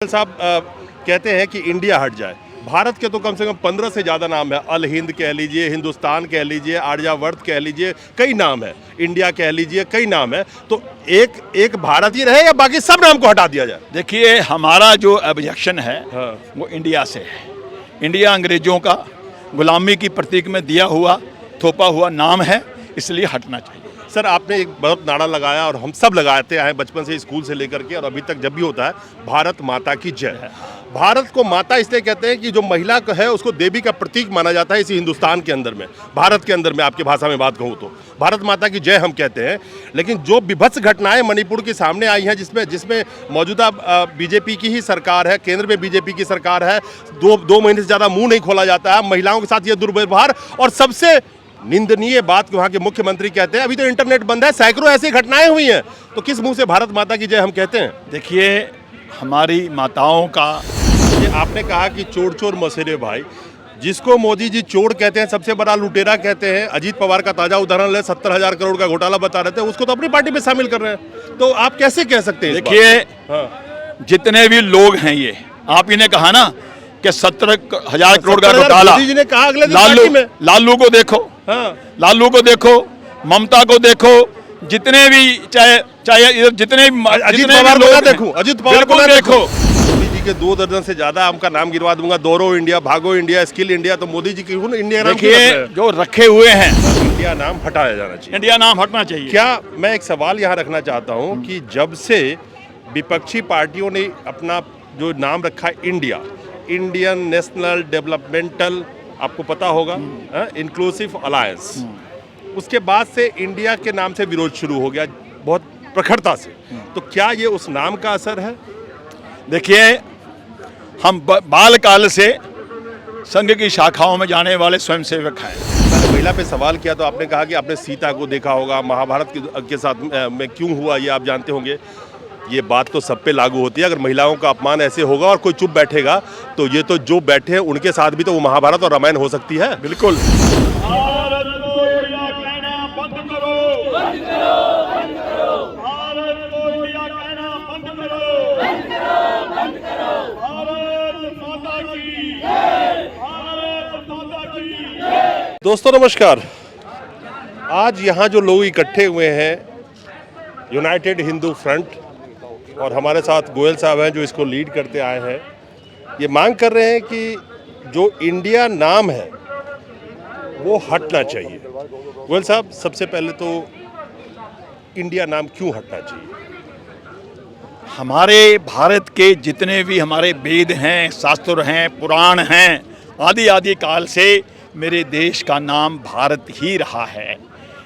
साहब कहते हैं कि इंडिया हट जाए। भारत के तो कम से कम 15 से ज़्यादा नाम है। अल हिंद कह लीजिए, हिंदुस्तान कह लीजिए, आर्यावर्त कह लीजिए, कई नाम है। इंडिया कह लीजिए, कई नाम है। तो एक भारत ही रहे या बाकी सब नाम को हटा दिया जाए? देखिए, हमारा जो ऑब्जेक्शन है वो इंडिया से है। इंडिया अंग्रेजों का गुलामी की प्रतीक में दिया हुआ थोपा हुआ नाम है, इसलिए हटना चाहिए। सर, आपने एक बहुत नारा लगाया और हम सब लगाते आए बचपन से, स्कूल से लेकर के और अभी तक जब भी होता है, भारत माता की जय। भारत को माता इसलिए कहते हैं कि जो महिला है उसको देवी का प्रतीक माना जाता है इसी हिंदुस्तान के अंदर में, भारत के अंदर में। आपकी भाषा में बात कहूँ तो भारत माता की जय हम कहते हैं। लेकिन जो विभत्स घटनाएं मणिपुर की सामने आई हैं, जिसमें मौजूदा बीजेपी की ही सरकार है, केंद्र में बीजेपी की सरकार है, दो महीने से ज़्यादा मुँह नहीं खोला जाता है महिलाओं के साथ ये दुर्व्यवहार। और सबसे निंदनीय बात वहाँ के मुख्यमंत्री कहते हैं अभी तो इंटरनेट बंद है, सैकड़ों ऐसी घटनाएं हुई हैं, तो किस मुंह से भारत माता की जय हम कहते हैं? देखिए, हमारी माताओं का ये आपने कहा कि चोर चोर मसेरे भाई, जिसको मोदी जी चोर कहते हैं, सबसे बड़ा लुटेरा कहते हैं। अजीत पवार का ताजा उदाहरण ले, 70,000 करोड़ का घोटाला बता रहे थे, उसको तो अपनी पार्टी में शामिल कर रहे हैं। तो आप कैसे कह सकते हैं? देखिए, जितने भी लोग हैं, ये आप ही ने कहा ना कि 70,000 करोड़ का घोटाला, मोदी जी ने कहा अगले दिन लालू को देखो, लालू को देखो, ममता को देखो, जितने भी चाहे जितने अजीत पवार को देखो, अजीत पवार को देखो। मोदी जी के 2 दर्जन से ज्यादा आपका नाम गिरवा दूंगा, दौड़ो इंडिया, भागो इंडिया, स्किल इंडिया। तो मोदी जी की इंडिया नाम जो रखे हुए हैं, इंडिया नाम हटाया जाना चाहिए। इंडिया नाम हटना चाहिए। क्या मैं एक सवाल यहाँ रखना चाहता हूँ कि जब से विपक्षी पार्टियों ने अपना जो नाम रखा इंडिया, इंडियन नेशनल डेवलपमेंटल, आपको पता होगा, इंक्लूसिव अलायंस, उसके बाद से इंडिया के नाम से विरोध शुरू हो गया बहुत प्रखरता से। तो क्या ये उस नाम का असर है? देखिए, हम बालकाल से संघ की शाखाओं में जाने वाले स्वयंसेवक हैं। मैंने महिला पे सवाल किया तो आपने कहा कि आपने सीता को देखा होगा, महाभारत के साथ में क्यों हुआ ये आप जानते होंगे। ये बात तो सब पे लागू होती है। अगर महिलाओं का अपमान ऐसे होगा और कोई चुप बैठेगा तो ये तो जो बैठे हैं उनके साथ भी तो वो महाभारत और रामायण हो सकती है। बिल्कुल। दोस्तों नमस्कार। आज यहाँ जो लोग इकट्ठे हुए हैं, यूनाइटेड हिंदू फ्रंट, और हमारे साथ गोयल साहब हैं जो इसको लीड करते आए हैं, ये मांग कर रहे हैं कि जो इंडिया नाम है वो हटना चाहिए। गोयल साहब, सबसे पहले तो इंडिया नाम क्यों हटना चाहिए? हमारे भारत के जितने भी हमारे वेद हैं, शास्त्र हैं, पुराण हैं, आदि काल से मेरे देश का नाम भारत ही रहा है।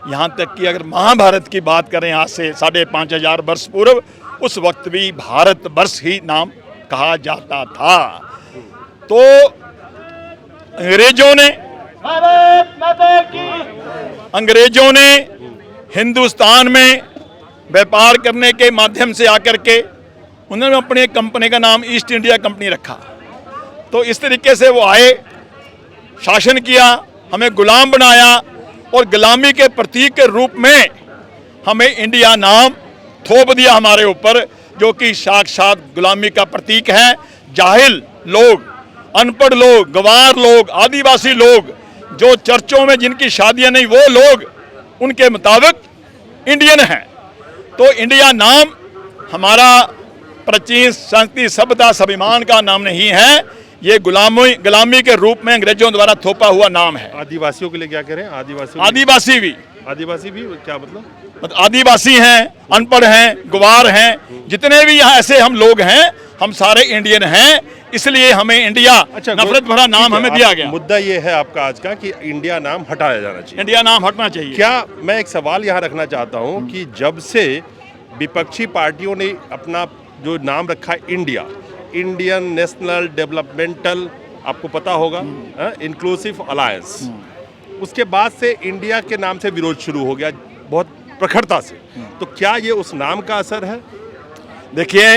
यहाँ तक कि अगर महाभारत की बात करें, आज से 5,500 वर्ष पूर्व, उस वक्त भी भारत वर्ष ही नाम कहा जाता था। तो अंग्रेजों ने हिंदुस्तान में व्यापार करने के माध्यम से आकर के उन्होंने अपनी कंपनी का नाम ईस्ट इंडिया कंपनी रखा। तो इस तरीके से वो आए, शासन किया, हमें गुलाम बनाया और गुलामी के प्रतीक के रूप में हमें इंडिया नाम थोप दिया हमारे ऊपर, जो कि साक्षात गुलामी का प्रतीक है। जाहिल लोग, अनपढ़ लोग, गंवार लोग, आदिवासी लोग, जो चर्चों में जिनकी शादियां नहीं, वो लोग उनके मुताबिक इंडियन हैं। तो इंडिया नाम हमारा प्राचीन संस्कृति, सभ्यता, स्वाभिमान का नाम नहीं है। ये गुलामी के रूप में अंग्रेजों द्वारा थोपा हुआ नाम है। आदिवासियों के लिए क्या करें? आदिवासी भी क्या मतलब? आदिवासी हैं, अनपढ़ हैं, गुवार हैं, जितने भी यहाँ ऐसे हम लोग हैं, हम सारे इंडियन हैं, इसलिए हमें इंडिया, नफरत भरा नाम हमें दिया गया। मुद्दा ये है आपका आज का कि इंडिया नाम हटाया जाना चाहिए। इंडिया नाम हटना चाहिए। क्या मैं एक सवाल यहाँ रखना चाहता हूँ कि जब से विपक्षी पार्टियों ने अपना जो नाम रखा इंडिया, इंडियन नेशनल डेवलपमेंटल, आपको पता होगा, इंक्लूसिव अलायंस, उसके बाद से इंडिया के नाम से विरोध शुरू हो गया बहुत प्रखरता से। तो क्या ये उस नाम का असर है? देखिए,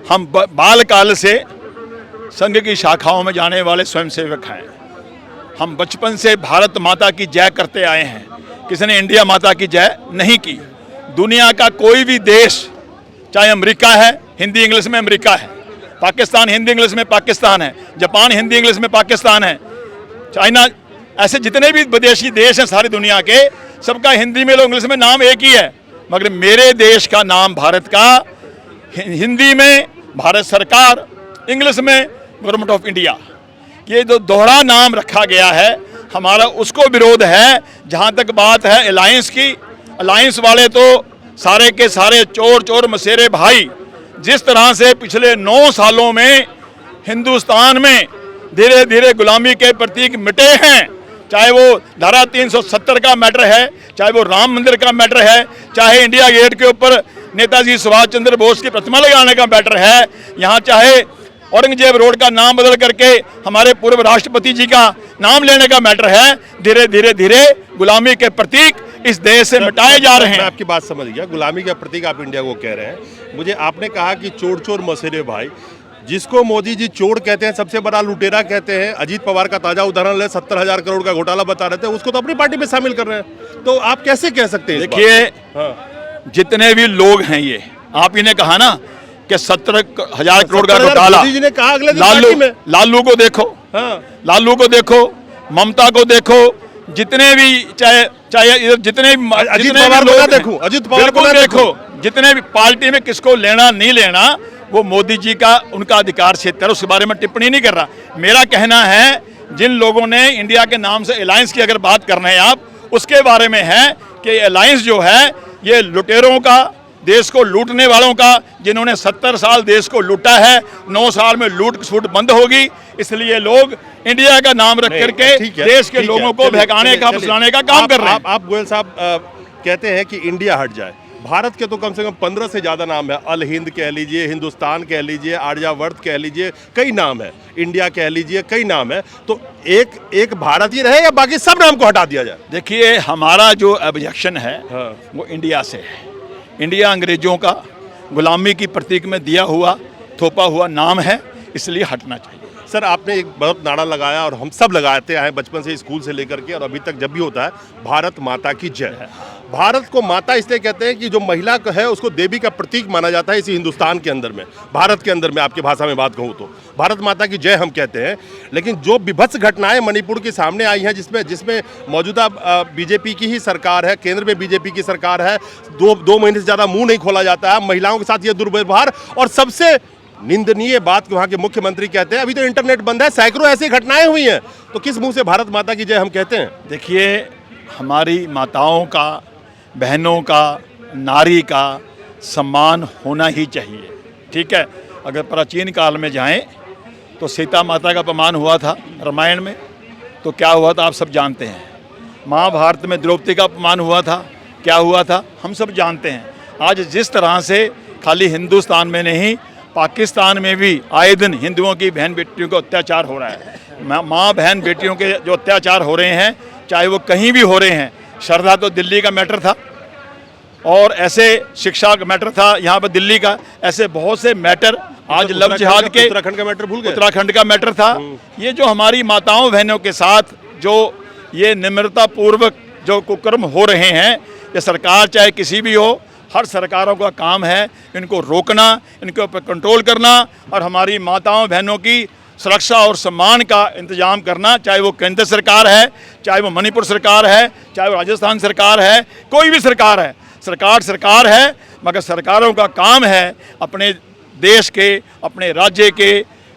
हम बालकाल से संघ की शाखाओं में जाने वाले स्वयंसेवक हैं। हम बचपन से भारत माता की जय करते आए हैं। किसी ने इंडिया माता की जय नहीं की। दुनिया का कोई भी देश, चाहे अमेरिका है, हिंदी इंग्लिश में अमेरिका है, पाकिस्तान हिंदी इंग्लिश में पाकिस्तान है, जापान हिंदी इंग्लिश में पाकिस्तान है, चाइना, ऐसे जितने भी विदेशी देश हैं सारी दुनिया के, सबका हिंदी में, लोग इंग्लिश में नाम एक ही है। मगर मेरे देश का नाम भारत का हिंदी में भारत सरकार, इंग्लिश में गवर्नमेंट ऑफ इंडिया, ये जो दोहरा नाम रखा गया है हमारा, उसको विरोध है। जहाँ तक बात है अलायंस की, अलायंस वाले तो सारे के सारे चोर चोर मसेरे भाई। जिस तरह से पिछले 9 सालों में हिंदुस्तान में धीरे धीरे गुलामी के प्रतीक मिटे हैं, चाहे वो धारा 370 का मैटर है, चाहे वो राम मंदिर का मैटर है, चाहे इंडिया गेट के ऊपर नेताजी सुभाष चंद्र बोस की प्रतिमा लगाने का मैटर है, यहाँ चाहे औरंगजेब रोड का नाम बदल करके हमारे पूर्व राष्ट्रपति जी का नाम लेने का मैटर है। धीरे धीरे धीरे गुलामी के प्रतीक इस देश से मिटाए जा रहे हैं। मैं आपकी बात समझ गया, गुलामी का प्रतीक आप इंडिया को कह रहे हैं। मुझे आपने कहा कि चोर चोर मसेरे भाई, जिसको मोदी जी चोर कहते हैं, सबसे बड़ा लुटेरा कहते हैं, अजीत पवार का ताजा उदाहरण ले, 70,000 करोड़ का घोटाला बता रहे थे, उसको तो अपनी पार्टी में शामिल कर रहे हैं। तो आप कैसे कह सकते हैं? देखिए, जितने भी लोग हैं, ये आप ही ने कहा ना कि 70,000 करोड़ का घोटाला, मोदी जी ने कहा अगले दिन लालू पार्टी में। लालू को देखो, लालू को देखो, ममता को देखो, जितने भी चाहे जितने भी अजीत पवार को ना देखो, अजीत पवार को ना देखो, जितने भी पार्टी में किसको लेना नहीं लेना वो मोदी जी का, उनका अधिकार क्षेत्र है, उसके बारे में टिप्पणी नहीं कर रहा। मेरा कहना है जिन लोगों ने इंडिया के नाम से अलायंस की अगर बात कर रहे हैं आप, उसके बारे में है कि अलायंस जो है ये लुटेरों का, देश को लूटने वालों का, जिन्होंने 70 साल देश को लूटा है, 9 साल में लूट छूट बंद होगी। इसलिए लोग इंडिया का नाम रख करके देश के लोगों को बहकाने का, फुसलाने का काम कर रहे हैं। आप गोयल साहब कहते हैं कि इंडिया हट जाए, भारत के तो कम से कम 15 से ज़्यादा नाम है। अल हिंद कह लीजिए, हिंदुस्तान कह लीजिए, आर्यावर्त कह लीजिए, कई नाम है, इंडिया कह लीजिए, कई नाम है। तो एक भारत ही रहे या बाकी सब नाम को हटा दिया जाए? देखिए, हमारा जो ऑब्जेक्शन है वो इंडिया से है। इंडिया अंग्रेजों का गुलामी की प्रतीक में दिया हुआ, थोपा हुआ नाम है, इसलिए हटना चाहिए। सर, आपने एक बहुत नारा लगाया और हम सब लगाते आए बचपन से, स्कूल से लेकर के, और अभी तक जब भी होता है, भारत माता की जय। भारत को माता इसलिए कहते हैं कि जो महिला है उसको देवी का प्रतीक माना जाता है इसी हिंदुस्तान के अंदर में, भारत के अंदर में। आपकी भाषा में बात कहूँ तो भारत माता की जय हम कहते हैं। लेकिन जो विभत्स घटनाएं मणिपुर के सामने आई हैं, जिसमें मौजूदा बीजेपी की ही सरकार है, केंद्र में बीजेपी की सरकार है, दो महीने से ज़्यादा मुंह नहीं खोला जाता है, महिलाओं के साथ ये दुर्व्यवहार, और सबसे निंदनीय बात वहाँ के मुख्यमंत्री कहते हैं अभी तो इंटरनेट बंद है, सैकड़ों ऐसी घटनाएं हुई हैं। तो किस मुंह से भारत माता की जय हम कहते हैं? देखिए, हमारी माताओं का, बहनों का, नारी का सम्मान होना ही चाहिए, ठीक है। अगर प्राचीन काल में जाएं तो सीता माता का अपमान हुआ था रामायण में, तो क्या हुआ था आप सब जानते हैं। महाभारत में द्रौपदी का अपमान हुआ था, क्या हुआ था हम सब जानते हैं। आज जिस तरह से खाली हिंदुस्तान में नहीं, पाकिस्तान में भी आए दिन हिंदुओं की बहन बेटियों को अत्याचार हो रहा है। माँ बहन बेटियों के जो अत्याचार हो रहे हैं, चाहे वो कहीं भी हो रहे हैं। श्रद्धा तो दिल्ली का मैटर था, और ऐसे शिक्षा का मैटर था यहाँ पर दिल्ली का, ऐसे बहुत से मैटर आज लव जिहाद के, उत्तराखंड का मैटर भूल गए, उत्तराखंड का मैटर था। ये जो हमारी माताओं बहनों के साथ जो ये निम्रता पूर्वक जो कुकर्म हो रहे हैं, ये सरकार चाहे किसी भी हो, हर सरकारों का काम है इनको रोकना, इनके ऊपर कंट्रोल करना, और हमारी माताओं बहनों की सुरक्षा और सम्मान का इंतजाम करना। चाहे वो केंद्र सरकार है, चाहे वो मणिपुर सरकार है, चाहे वो राजस्थान सरकार है, कोई भी सरकार है, सरकार है। मगर सरकारों का काम है अपने देश के, अपने राज्य के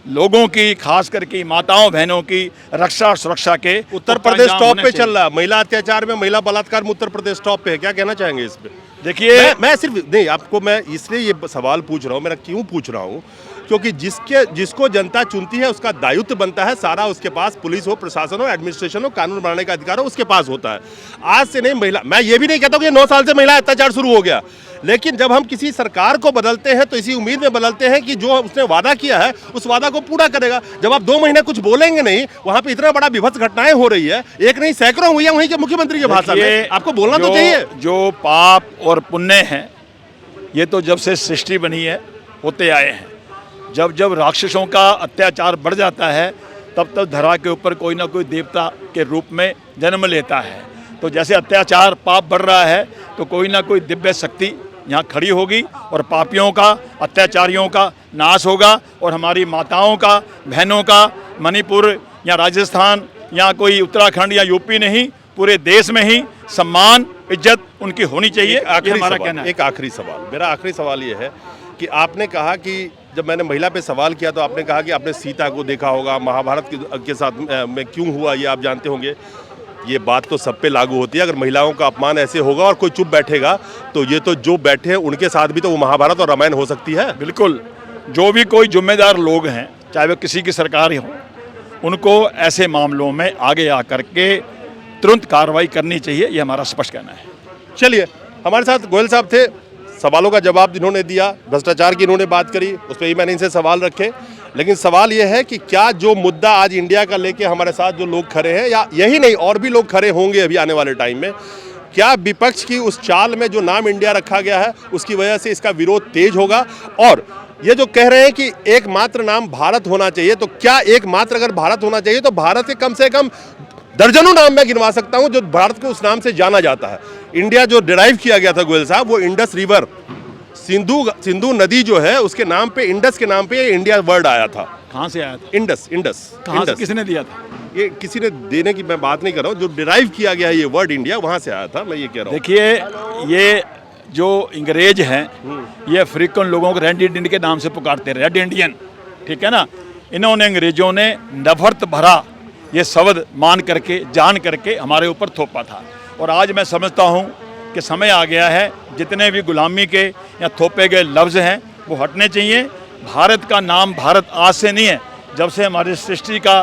लोगों की, खास करके माताओं बहनों की रक्षा सुरक्षा के। उत्तर प्रदेश टॉप पे चल रहा है, महिला अत्याचार में, महिला बलात्कार में उत्तर प्रदेश टॉप पे है। क्या कहना चाहेंगे इस पे? देखिए, मैं सिर्फ नहीं, आपको मैं इसलिए ये सवाल पूछ रहा हूँ, मेरा क्यों पूछ रहा हूँ, क्योंकि जिसको जनता चुनती है उसका दायित्व बनता है सारा, उसके पास पुलिस हो, प्रशासन हो, एडमिनिस्ट्रेशन हो, कानून बनाने का अधिकार हो, उसके पास होता है। आज से नहीं महिला, मैं ये भी नहीं कहता कि 9 साल से महिला अत्याचार शुरू हो गया, लेकिन जब हम किसी सरकार को बदलते हैं तो इसी उम्मीद में बदलते हैं कि जो उसने वादा किया है उस वादा को पूरा करेगा। जब आप 2 महीने कुछ बोलेंगे नहीं, वहां पे इतना बड़ा विभत्स घटनाएं हो रही है, एक नहीं सैकड़ों हुई है वहीं के मुख्यमंत्री के भाषण में, आपको बोलना तो चाहिए। जो पाप और पुण्य है, ये तो जब से सृष्टि बनी है होते आए हैं। जब जब राक्षसों का अत्याचार बढ़ जाता है, तब तब धरा के ऊपर कोई ना कोई देवता के रूप में जन्म लेता है। तो जैसे अत्याचार पाप बढ़ रहा है, तो कोई ना कोई दिव्य शक्ति यहाँ खड़ी होगी और पापियों का, अत्याचारियों का नाश होगा और हमारी माताओं का, बहनों का, मणिपुर या राजस्थान या कोई उत्तराखंड या यूपी नहीं, पूरे देश में ही सम्मान, इज्जत उनकी होनी चाहिए। ये हमारा कहना है। एक आखिरी सवाल, मेरा आखिरी सवाल ये है कि आपने कहा कि जब मैंने महिला पे सवाल किया तो आपने कहा कि आपने सीता को देखा होगा, महाभारत के साथ में क्यों हुआ ये आप जानते होंगे। ये बात तो सब पे लागू होती है, अगर महिलाओं का अपमान ऐसे होगा और कोई चुप बैठेगा तो ये तो जो बैठे हैं उनके साथ भी तो वो महाभारत और रामायण हो सकती है। बिल्कुल, जो भी कोई जिम्मेदार लोग हैं, चाहे वो किसी की सरकार ही हो, उनको ऐसे मामलों में आगे आकर के तुरंत कार्रवाई करनी चाहिए, ये हमारा स्पष्ट कहना है। चलिए, हमारे साथ गोयल साहब थे, सवालों का जवाब जिन्होंने दिया, भ्रष्टाचार की इन्होंने बात करी, उस पर ही मैंने इनसे सवाल रखे। लेकिन सवाल ये है कि क्या जो मुद्दा आज इंडिया का लेके हमारे साथ जो लोग खड़े हैं, या यही नहीं और भी लोग खड़े होंगे अभी आने वाले टाइम में, क्या विपक्ष की उस चाल में जो नाम इंडिया रखा गया है उसकी वजह से इसका विरोध तेज होगा? और ये जो कह रहे हैं कि एकमात्र नाम भारत होना चाहिए, तो क्या एकमात्र अगर भारत होना चाहिए तो भारत के कम से कम दर्जनों नाम मैं गिनवा सकता हूं जो भारत को उस नाम से जाना जाता है। इंडिया जो डिराइव किया गया था गोयल साहब, वो इंडस रिवर, सिंधु नदी जो है उसके नाम पे, इंडस के नाम पे ये इंडिया वर्ड आया था। कहाँ से आया था? इंडस कहाँ से, किसने दिया था? ये किसी ने देने की मैं बात नहीं कर रहा हूँ, जो डिराइव किया गया है ये वर्ड इंडिया, वहां से आया था, मैं ये कह रहा हूँ। देखिए, ये जो अंग्रेज हैं ये अफ्रीकन लोगों को रेड इंडियन के नाम से पुकारते हैं, रेड इंडियन, ठीक है ना। इन्होंने, अंग्रेजों ने नफरत भरा ये शब्द मान करके, जान करके हमारे ऊपर थोपा था। और आज मैं समझता हूँ कि समय आ गया है, जितने भी गुलामी के या थोपे गए लफ्ज़ हैं वो हटने चाहिए। भारत का नाम भारत आज से नहीं है, जब से हमारी सृष्टि का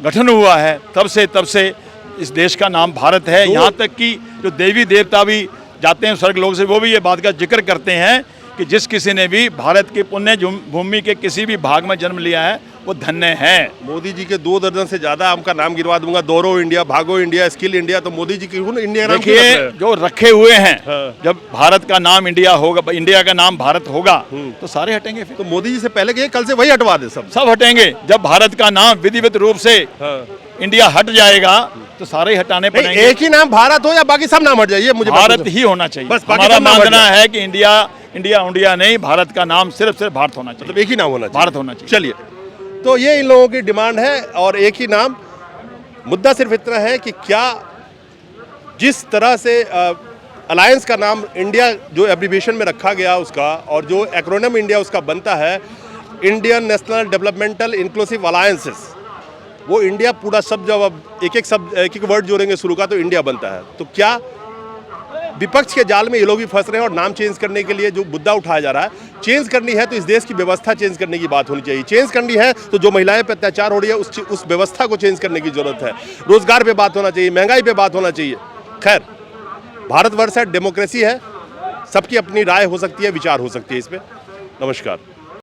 गठन हुआ है तब से इस देश का नाम भारत है। यहाँ तक कि जो देवी देवता भी जाते हैं स्वर्ग लोक से, वो भी ये बात का जिक्र करते हैं कि जिस किसी ने भी भारत की पुण्य भूमि के किसी भी भाग में जन्म लिया है वो धन्य है। मोदी जी के 2 दर्जन से ज्यादा आपका नाम गिरवा दूंगा, दौड़ो इंडिया, भागो इंडिया, स्किल इंडिया, तो मोदी जी की इंडिया नाम क्यों रख रहे हैं? जो रखे हुए हैं, हाँ। जब भारत का नाम इंडिया होगा, इंडिया का नाम भारत होगा तो सारे हटेंगे। फिर तो मोदी जी से पहले कि कल से वही हटवा दे, सब हटेंगे। जब भारत का नाम विधिवत रूप से इंडिया हट जाएगा तो सारे ही हटाने पड़ेंगे। एक ही नाम भारत हो या बाकी सब नाम हट जाइए, मुझे भारत ही होना चाहिए। बस हमारा मानना है कि इंडिया नहीं, भारत का नाम सिर्फ भारत होना चाहिए, मतलब एक ही नाम होना चाहिए, भारत होना चाहिए। चलिए, तो ये इन लोगों की डिमांड है और एक ही नाम। मुद्दा सिर्फ इतना है कि क्या जिस तरह से अलायंस का नाम इंडिया जो एब्रीविएशन में रखा गया उसका, और जो एक्रोनिम इंडिया उसका बनता है, Indian national developmental inclusive alliances, वो इंडिया पूरा शब्द, जब एक एक वर्ड जोड़ेंगे शुरू का तो इंडिया बनता है। तो क्या विपक्ष के जाल में ये लोग भी फंस रहे हैं? और नाम चेंज करने के लिए जो मुद्दा उठाया जा रहा है, चेंज करनी है तो इस देश की व्यवस्था चेंज करने की बात होनी चाहिए। चेंज करनी है तो जो महिलाएं पे अत्याचार हो रही है उस व्यवस्था को चेंज करने की जरूरत है। रोजगार पे बात होना चाहिए, महंगाई पे बात होना चाहिए। खैर, भारतवर्ष है, डेमोक्रेसी है, सबकी अपनी राय हो सकती है, विचार हो सकती है इस पर। नमस्कार।